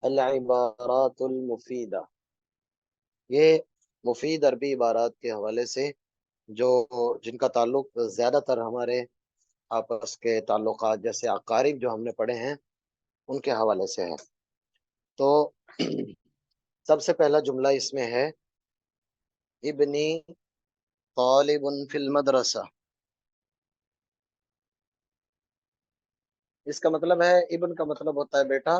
العبارات المفیدہ، یہ مفید عربی عبارات کے حوالے سے جو جن کا تعلق زیادہ تر ہمارے آپس کے تعلقات جیسے اقارب جو ہم نے پڑھے ہیں ان کے حوالے سے ہے۔ تو سب سے پہلا جملہ اس میں ہے ابنی طالب فی المدرسہ۔ اس کا مطلب ہے ابن کا مطلب ہوتا ہے بیٹا،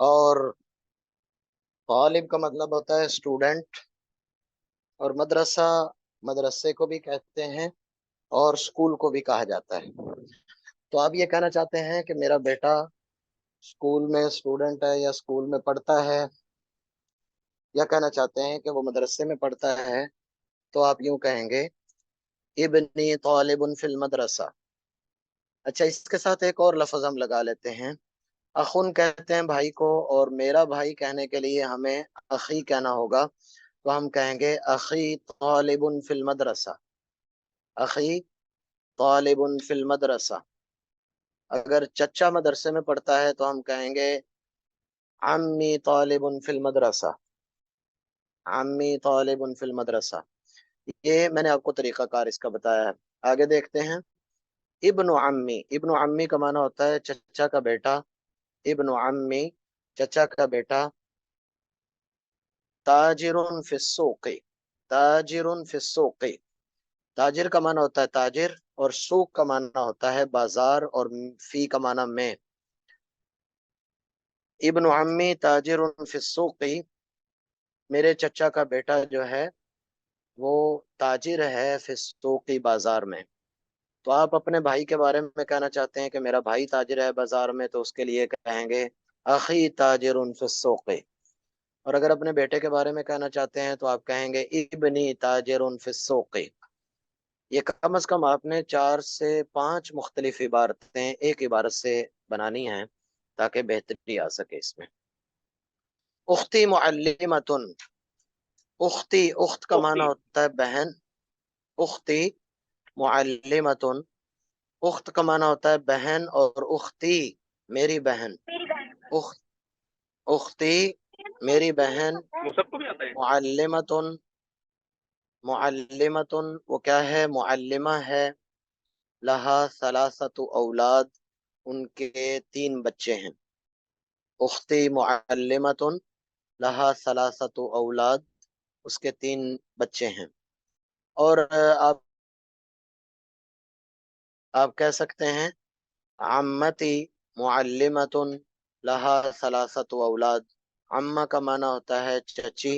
اور طالب کا مطلب ہوتا ہے اسٹوڈنٹ، اور مدرسہ مدرسے کو بھی کہتے ہیں اور اسکول کو بھی کہا جاتا ہے۔ تو آپ یہ کہنا چاہتے ہیں کہ میرا بیٹا اسکول میں اسٹوڈنٹ ہے یا اسکول میں پڑھتا ہے، یا کہنا چاہتے ہیں کہ وہ مدرسے میں پڑھتا ہے، تو آپ یوں کہیں گے ابنی طالب فی المدرسہ۔ اچھا، اس کے ساتھ ایک اور لفظ ہم لگا لیتے ہیں، اخن کہتے ہیں بھائی کو، اور میرا بھائی کہنے کے لیے ہمیں اخی کہنا ہوگا، تو ہم کہیں گے اخی طالب فی المدرسہ، اخی طالب فی المدرسہ۔ اگر چچا مدرسے میں پڑھتا ہے تو ہم کہیں گے عمی طالب فی المدرسہ، عمی طالب فی المدرسہ۔ یہ میں نے آپ کو طریقہ کار اس کا بتایا ہے۔ آگے دیکھتے ہیں، ابن عمی، ابن عمی کا معنی ہوتا ہے چچا کا بیٹا، ابن عمی چچا کا بیٹا۔ تاجر فی السوق، تاجر فی السوق، تاجر کا معنی ہوتا ہے تاجر، اور سوق کا معنی ہوتا ہے بازار، اور فی کا معنی میں۔ ابن عمی تاجر فی السوق، میرے چچا کا بیٹا جو ہے وہ تاجر ہے فی السوق، بازار میں۔ تو آپ اپنے بھائی کے بارے میں کہنا چاہتے ہیں کہ میرا بھائی تاجر ہے بازار میں، تو اس کے لیے کہیں گے اخی تاجر فی السوق۔ اور اگر اپنے بیٹے کے بارے میں کہنا چاہتے ہیں تو آپ کہیں گے ابنی تاجر فی السوق۔ یہ کم از کم آپ نے 4 سے 5 مختلف عبارتیں ایک عبارت سے بنانی ہیں تاکہ بہتری آ سکے اس میں۔ اختی معلمتن، اختی، اخت کا معنی ہوتا ہے بہن، اختی معلمتن، اخت کا معنی ہوتا ہے بہن، اور اختی میری بہن، اخت، اختی میری بہن، وہ سب کو بھی آتا ہے۔ معلمتن، معلمتن وہ کیا ہے؟ معلمہ ہے، لہا ثلاثت اولاد، ان کے 3 بچے ہیں۔ اختی معلمتن لہا ثلاثت اولاد، اس کے 3 بچے ہیں۔ اور آپ کہہ سکتے ہیں عمتی معلمتن لہا ثلاثت اولاد، عمہ کا معنی ہوتا ہے چچی،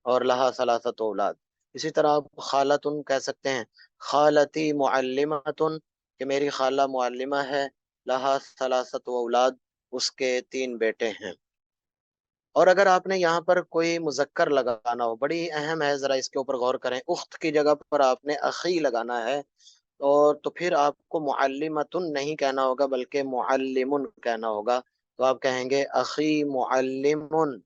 اور لہا ثلاثت اولاد۔ اسی طرح آپ خالتن کہہ سکتے ہیں، خالتی معلمتن کہ میری خالہ معلمہ ہے، لہا ثلاثت اولاد، اس کے 3 بیٹے ہیں۔ اور اگر آپ نے یہاں پر کوئی مذکر لگانا ہو، بڑی اہم ہے، ذرا اس کے اوپر غور کریں، اخت کی جگہ پر آپ نے اخی لگانا ہے، اور تو پھر آپ کو معلمتن نہیں کہنا ہوگا بلکہ معلمن کہنا ہوگا۔ تو آپ کہیں گے اخی معلمن،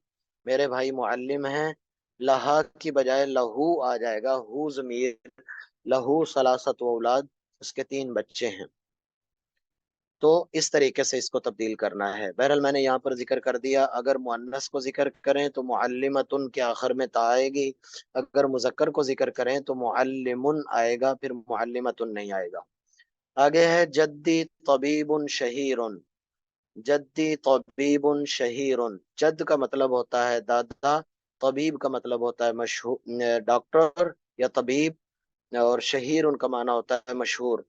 میرے بھائی معلم ہیں، لہا کی بجائے لہو آ جائے گا، ہو ضمیر، لہو ثلاثت اولاد، اس کے 3 بچے ہیں۔ تو اس طریقے سے اس کو تبدیل کرنا ہے۔ بہرحال میں نے یہاں پر ذکر کر دیا، اگر مؤنث کو ذکر کریں تو معلمتن کے آخر میں تا آئے گی، اگر مذکر کو ذکر کریں تو معلمن آئے گا، پھر معلمتن نہیں آئے گا۔ آگے ہے جدی طبیب شہیر، جدی طبیب شہیر، جد کا مطلب ہوتا ہے دادا، طبیب کا مطلب ہوتا ہے مشہور ڈاکٹر یا طبیب، اور شہیر ان کا معنی ہوتا ہے مشہور۔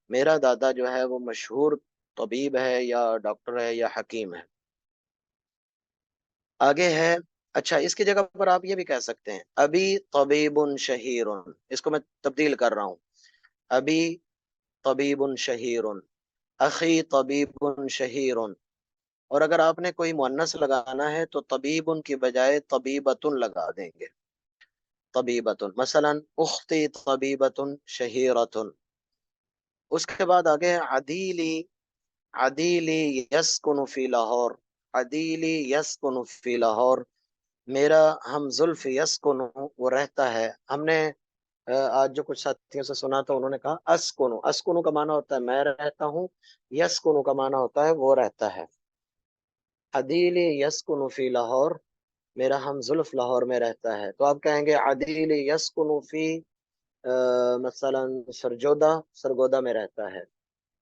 میرا دادا جو ہے وہ مشہور طبیب ہے یا ڈاکٹر ہے یا حکیم ہے۔ آگے ہے، اچھا اس کی جگہ پر آپ یہ بھی کہہ سکتے ہیں ابھی طبیب شہیر، اس کو میں تبدیل کر رہا ہوں، ابھی طبیب شہیر، اخی طبیب شہیر۔ اور اگر آپ نے کوئی مؤنث لگانا ہے تو طبیب کی بجائے طبیبتن لگا دیں گے، طبیبتن، مثلا اختی طبیبتن شہیرتن۔ اس کے بعد آگے عدیلی، عدیلی یسکن فی لاہور، عدیلی یسکن فی لاہور، میرا ہم زلف یسکن وہ رہتا ہے۔ ہم نے آج جو کچھ ساتھیوں سے سنا تھا، انہوں نے کہا اسکنو، اسکنو کا معنی ہوتا ہے میں رہتا ہوں، یسکنو کا معنی ہوتا ہے وہ رہتا ہے۔ عدیلی یسکن فی لاہور، میرا ہم زلف لاہور میں رہتا ہے، تو آپ کہیں گے عدیلی یسکن فی مثلا سرجودہ، سرگودا میں رہتا ہے۔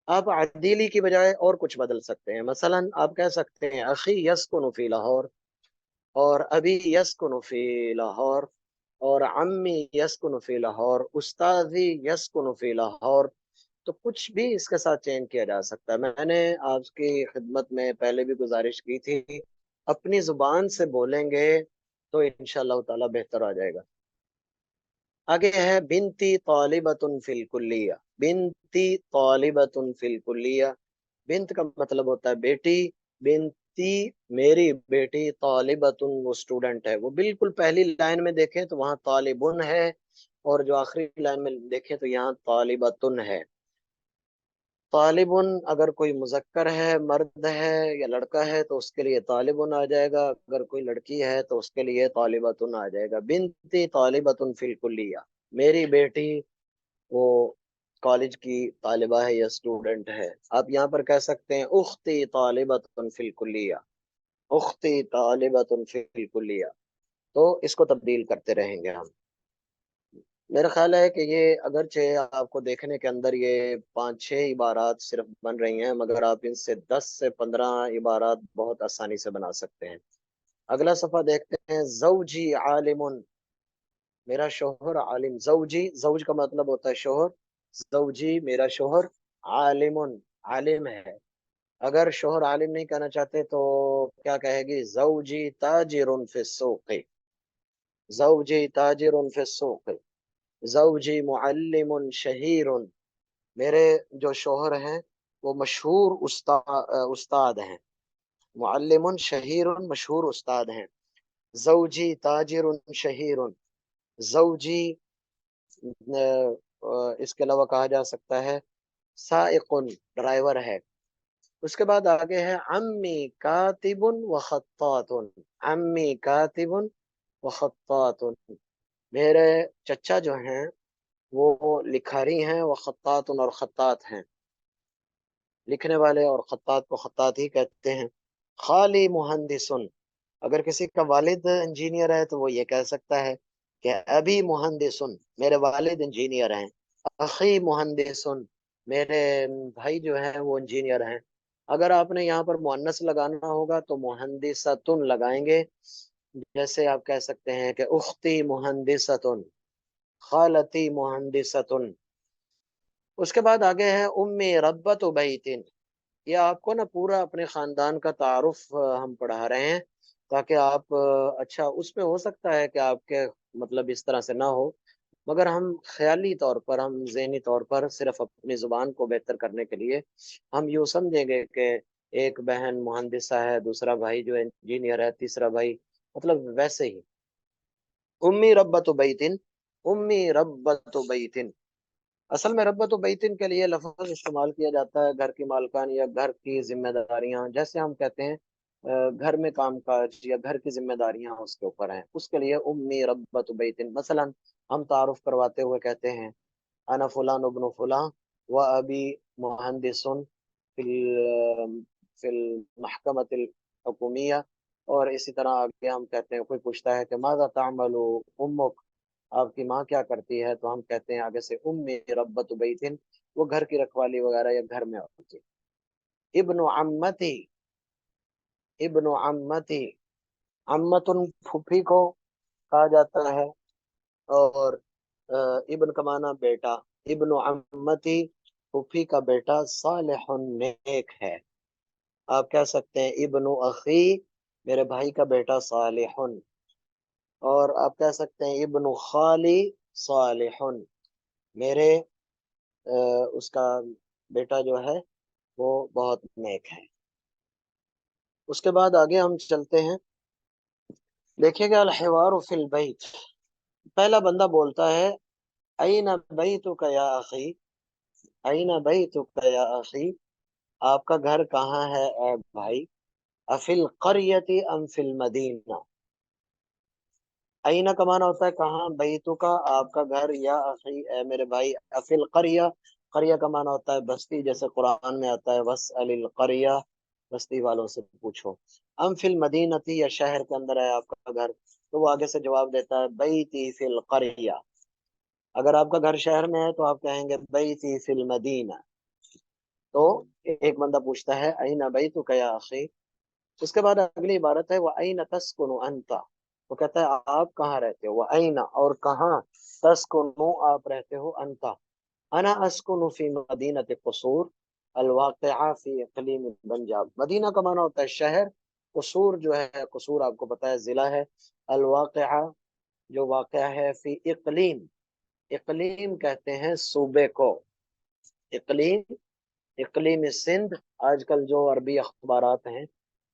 آپ عدیلی کی بجائے اور کچھ بدل سکتے ہیں، مثلا آپ کہہ سکتے ہیں اخی یسکن فی لاہور، اور ابی یسکن فی لاہور، اور عمی یسکن فی لاہور، استاذی یسکن فی لاہور۔ تو کچھ بھی اس کے ساتھ چینج کیا جا سکتا ہے۔ میں نے آپ کی خدمت میں پہلے بھی گزارش کی تھی، اپنی زبان سے بولیں گے تو انشاءاللہ تعالی بہتر آ جائے گا۔ آگے ہے بنتی طالبۃ فی الکلیہ، بنتی طالبۃ فی الکلیہ، بنت کا مطلب ہوتا ہے بیٹی، بنتی میری بیٹی، طالبۃ وہ اسٹوڈنٹ ہے۔ وہ بالکل پہلی لائن میں دیکھیں تو وہاں طالبن ہے، اور جو آخری لائن میں دیکھیں تو یہاں طالبۃن ہے۔ طالبن اگر کوئی مذکر ہے، مرد ہے یا لڑکا ہے تو اس کے لیے طالبن آ جائے گا، اگر کوئی لڑکی ہے تو اس کے لیے طالبتن آ جائے گا۔ بنتی طالبتن فی الکلیہ، میری بیٹی وہ کالج کی طالبہ ہے یا اسٹوڈنٹ ہے۔ آپ یہاں پر کہہ سکتے ہیں اختی طالبتن فی الکلیہ، اختی طالبتن فی الکلیہ، تو اس کو تبدیل کرتے رہیں گے ہم۔ میرا خیال ہے کہ یہ اگرچہ آپ کو دیکھنے کے اندر یہ 5-6 عبارات صرف بن رہی ہیں، مگر آپ ان سے 10 سے 15 عبارات بہت آسانی سے بنا سکتے ہیں۔ اگلا صفحہ دیکھتے ہیں، زوجی عالم، میرا شوہر عالم، زوجی، زوج کا مطلب ہوتا ہے شوہر، زوجی میرا شوہر، عالم عالم ہے۔ اگر شوہر عالم نہیں کہنا چاہتے تو کیا کہے گی، زوجی تاجر فی السوق، زوجی تاجر فی السوق، زوجی معلم شہیر، میرے جو شوہر ہیں وہ مشہور استاد ہیں، معلم شہیر مشہور استاد ہیں۔ زوجی تاجر شہیر، زوجی اس کے علاوہ کہا جا سکتا ہے سائق ڈرائیور ہے۔ اس کے بعد آگے ہے عمی کاتب و خطاط، عمی کاتب و خطاط، میرے چچا جو ہیں وہ لکھاری ہیں، وہ خطاط اور خطاط ہیں، لکھنے والے، اور خطاط کو خطاط ہی کہتے ہیں۔ خالی مہندس، اگر کسی کا والد انجینئر ہے تو وہ یہ کہہ سکتا ہے کہ ابھی مہندس، میرے والد انجینئر ہیں۔ اخی مہندس، میرے بھائی جو ہیں وہ انجینئر ہیں۔ اگر آپ نے یہاں پر مؤنث لگانا ہوگا تو مہندستن لگائیں گے، جیسے آپ کہہ سکتے ہیں کہ اختی مہندستن، خالتی مہندستن۔ اس کے بعد آگے ہے امی ربت بیتن، یہ آپ کو نا پورا اپنے خاندان کا تعارف ہم پڑھا رہے ہیں، تاکہ آپ اچھا اس میں ہو سکتا ہے کہ آپ کے مطلب اس طرح سے نہ ہو، مگر ہم خیالی طور پر، ہم ذہنی طور پر صرف اپنی زبان کو بہتر کرنے کے لیے ہم یوں سمجھیں گے کہ ایک بہن مہندسہ ہے، دوسرا بھائی جو انجینئر ہے، تیسرا بھائی، مطلب ویسے ہی امی ربت بیتن، امی ربت بیتن۔ اصل میں ربت بیتن کے لیے لفظ استعمال کیا جاتا ہے گھر کی مالکان یا گھر کی ذمہ داریاں، جیسے ہم کہتے ہیں گھر میں کام کاج یا گھر کی ذمہ داریاں اس کے اوپر ہیں، اس کے لیے امی ربت بیتن۔ مثلا ہم تعارف کرواتے ہوئے کہتے ہیں انا فلان ابن فلان و ابی مہندس فی المحکمۃ الحکومیہ، اور اسی طرح آگے ہم کہتے ہیں، کوئی پوچھتا ہے کہ ماذا تعمل امک، آپ کی ماں کیا کرتی ہے، تو ہم کہتے ہیں آگے سے امی ربت بیتن، وہ گھر کی رکھوالی وغیرہ یا گھر میں ہوتی ہے۔ ابن عمتی، ابن عمتی، عمتن پھوپھی کو کہا جاتا ہے، اور ابن کا معنی بیٹا، ابن عمتی پھوپھی کا بیٹا، صالح نیک ہے۔ آپ کہہ سکتے ہیں ابن اخی، میرے بھائی کا بیٹا صالح، اور آپ کہہ سکتے ہیں ابن خالی صالح، میرے اس کا بیٹا جو ہے وہ بہت نیک ہے۔ اس کے بعد آگے ہم چلتے ہیں، دیکھیے گا الحوار فی البیت، پہلا بندہ بولتا ہے این بیتک یا اخی، این بیتک یا اخی، آپ کا گھر کہاں ہے اے بھائی، افی القریۃ ام فی المدینہ، این کا معنی ہوتا ہے کہاں، بیتک آپ کا گھر، یا اخی اے میرے بھائی، افی القریہ، قریہ کا معنی ہوتا ہے بستی، جیسے قرآن میں آتا ہے واسأل القریہ بستی والوں سے پوچھو. ام فی المدینتی، یا شہر کے اندر ہے آپ کا گھر، تو وہ آگے سے جواب دیتا ہے بیتی فی القریہ. اگر آپ کا گھر شہر میں ہے تو آپ کہیں گے بیتی فی المدینہ. تو ایک بندہ پوچھتا ہے این بیتک یا اخی. اس کے بعد اگلی عبارت ہے وَأَيْنَ تَسْكُنُ أَنْتَ. وہ کہتا ہے آپ کہاں رہتے ہو، وَأَيْنَ اور کہاں، تَسْكُنُ آپ رہتے ہو، أَنْتَ أَنَا أَسْكُنُ فِي مَدِينَةِ قصور الواقعہ فی اقلیم پنجاب. مدینہ کا معنی ہوتا ہے شہر، قصور جو ہے، قصور آپ کو پتا ہے ضلع ہے، الواقعہ جو واقع ہے، فی اقلیم، اقلیم کہتے ہیں صوبے کو، اقلیم، اقلیم سندھ. آج کل جو عربی اخبارات ہیں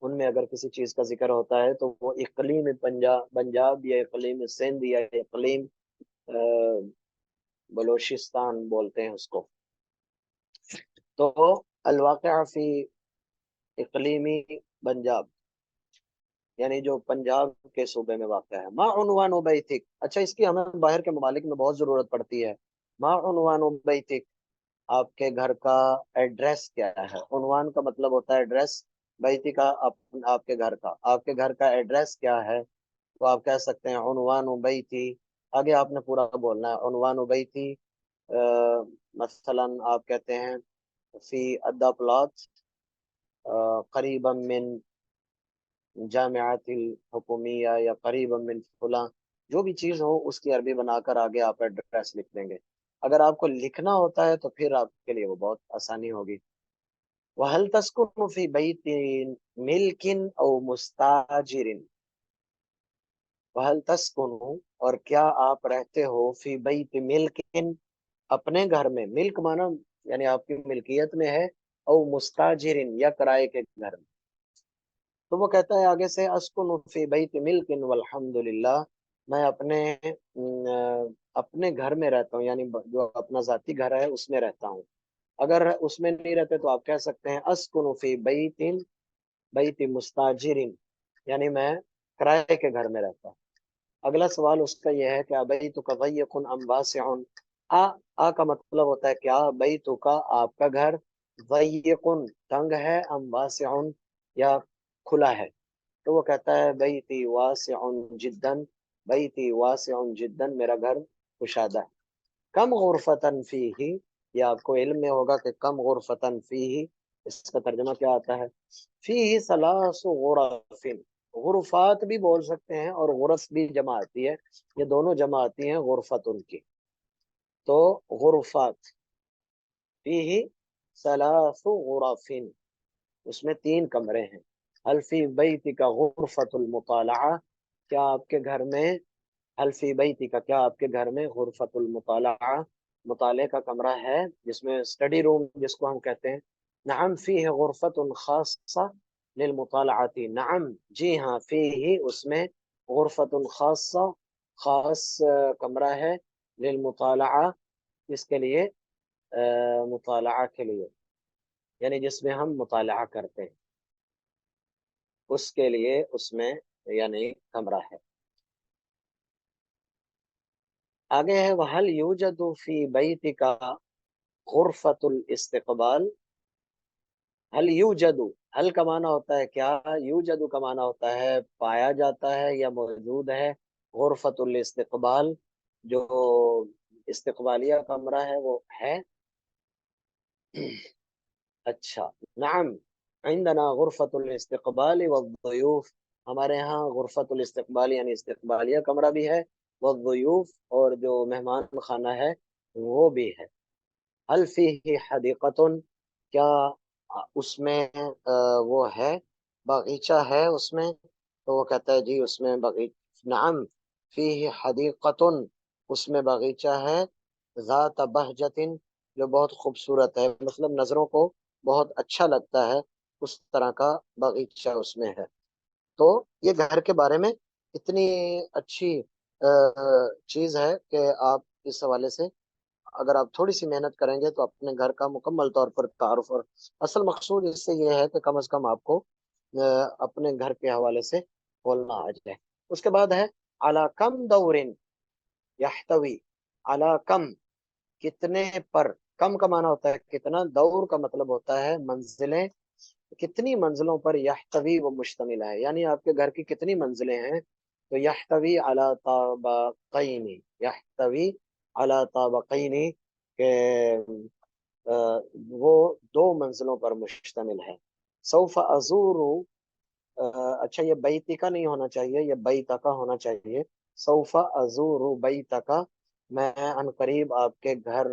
ان میں اگر کسی چیز کا ذکر ہوتا ہے تو وہ اقلیم پنجاب یا اقلیم سندھ یا اقلیم بلوچستان بولتے ہیں اس کو. تو الواقع فی اقلیمی پنجاب یعنی جو پنجاب کے صوبے میں واقع ہے. ما عنوان بیتک. اچھا، اس کی ہمیں باہر کے ممالک میں بہت ضرورت پڑتی ہے. ما عنوان بیتک، آپ کے گھر کا ایڈریس کیا ہے. عنوان کا مطلب ہوتا ہے ایڈریس، بیتی کا آپ کے گھر کا، آپ کے گھر کا ایڈریس کیا ہے. تو آپ کہہ سکتے ہیں عنوان بیتی. آگے آپ نے پورا بولنا ہے عنوان بیتی. مثلا آپ کہتے ہیں فی ادا پلات قریبا من جامعات الحکومیہ یا قریبا من فلاں، جو بھی چیز ہو اس کی عربی بنا کر آگے آپ ایڈریس لکھ دیں گے. اگر آپ کو لکھنا ہوتا ہے تو پھر آپ کے لیے وہ بہت آسانی ہوگی. وَهَلْ تَسْكُنُ فِي بَيْتٍ مِلْكٍ أَوْ مُسْتَأْجِرٍ. وَهَلْ تَسْكُنُ اور کیا آپ رہتے ہو، فی بیت ملکن اپنے گھر میں، ملک مانا یعنی آپ کی ملکیت میں ہے، او مستاجرن یا کرائے کے گھر میں. تو وہ کہتا ہے آگے سے اسکن فی بیت ملک والحمد للہ، میں اپنے گھر میں رہتا ہوں، یعنی جو اپنا ذاتی گھر ہے اس میں رہتا ہوں. اگر اس میں نہیں رہتے تو آپ کہہ سکتے ہیں اسکن فی بیت مستاجرین، یعنی میں کرائے کے گھر میں رہتا ہوں. اگلا سوال اس کا یہ ہے کہ بیتک ضیق ام واسع. آ کا مطلب ہوتا ہے کیا، بیتک آپ کا گھر، ضیق تنگ ہے، ام واسع یا کھلا ہے. تو وہ کہتا ہے بیتی واسع جدا، بیتی واسع جدا، میرا گھر کشادہ ہے. کم غرفتن فیہ، یہ آپ کو علم میں ہوگا کہ کم غرفتن فیہ اس کا ترجمہ کیا آتا ہے. فیہ ثلاث غرف، غرفات بھی بول سکتے ہیں اور غرف بھی جمع آتی ہے، یہ دونوں جمع آتی ہیں غرفتن کی. تو غرفات، فیہ ثلاث غرف، اس میں 3 کمرے ہیں. حل فی بیتک غرفۃ المطالعہ، کیا آپ کے گھر میں، حل فی بیتک کیا آپ کے گھر میں، غرفۃ المطالعہ مطالعے کا کمرہ ہے، جس میں اسٹڈی روم جس کو ہم کہتے ہیں. نعم فیہ غرفۃ خاصہ للمطالعات. نعم جی ہاں، فیہ اس میں، غرفۃ خاصہ خاص کمرہ ہے، للمطالعہ اس کے لیے، مطالعہ کے لیے یعنی جس میں ہم مطالعہ کرتے ہیں اس کے لیے اس میں یعنی کمرہ ہے. آگے ہے وَهَلْ يُوجَدُ فِي بَيْتِكَ غُرْفَةُ الْاِسْتِقْبَالِ. حل یوجد، حل کا معنی ہوتا ہے کیا، یوجد کا معنی ہوتا ہے پایا جاتا ہے یا موجود ہے. غرفۃ الاستقبال جو استقبالیہ کمرہ ہے وہ ہے. اچھا، نعم عندنا غرفۃ الاستقبال والضیوف، ہمارے ہاں غرفۃ الاستقبال یعنی استقبالیہ کمرہ بھی ہے، والضیوف اور جو مہمان خانہ ہے وہ بھی ہے. حل فیہ حدیقۃ، کیا اس میں وہ ہے، باغیچہ ہے اس میں. تو وہ کہتا ہے جی اس میں باغیچہ، نعم فیہ حدیقۃ اس میں باغیچہ ہے، ذات بہجۃ جو بہت خوبصورت ہے، مطلب نظروں کو بہت اچھا لگتا ہے، اس طرح کا باغیچہ اس میں ہے. تو یہ گھر کے بارے میں اتنی اچھی چیز ہے کہ آپ اس حوالے سے اگر آپ تھوڑی سی محنت کریں گے تو اپنے گھر کا مکمل طور پر تعارف، اور اصل مقصود اس سے یہ ہے کہ کم از کم آپ کو اپنے گھر کے حوالے سے بولنا آ جائے. اس کے بعد ہے علی کم دور یحتوی، علی کم کتنے پر، کم کا معنی ہوتا ہے کتنا، دور کا مطلب ہوتا ہے منزلیں، کتنی منزلوں پر یحتوی وہ مشتمل ہے، یعنی آپ کے گھر کی کتنی منزلیں ہیں؟ تو یحتوی علی طابقین، یحتوی علی طابقین، کہ وہ دو منزلوں پر مشتمل ہے۔ سوف ازور، اچھا یہ بیتی کا نہیں ہونا چاہیے، یہ بیتا کا ہونا چاہیے۔ سوف ازور بیتکا، میں ان قریب آپ کے گھر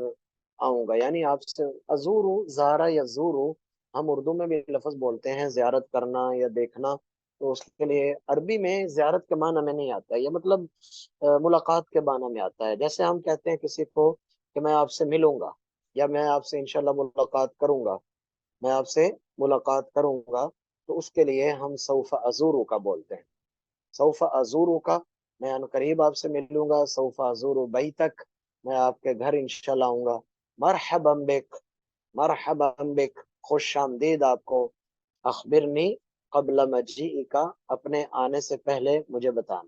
آؤں گا، یعنی آپ سے ازور، زارا یزور، ہم اردو میں بھی لفظ بولتے ہیں زیارت کرنا یا دیکھنا، تو اس کے لیے عربی میں زیارت کے معنی میں نہیں آتا ہے، یہ مطلب ملاقات کے معنی میں آتا ہے۔ جیسے ہم کہتے ہیں کسی کو کہ میں آپ سے ملوں گا، یا میں آپ سے انشاءاللہ ملاقات کروں گا، میں آپ سے ملاقات کروں گا، تو اس کے لیے ہم سوف ازورو کا بولتے ہیں، سوف ازورو کا، میں ان قریب آپ سے ملوں گا، سوف ازورو بیتک، میں آپ کے گھر انشاءاللہ آؤں گا۔ مرحبا بک، مرحبا بک، خوش آمدید آپ کو، اخبرنی قبل مجیئی کا، اپنے آنے سے پہلے مجھے بتانا۔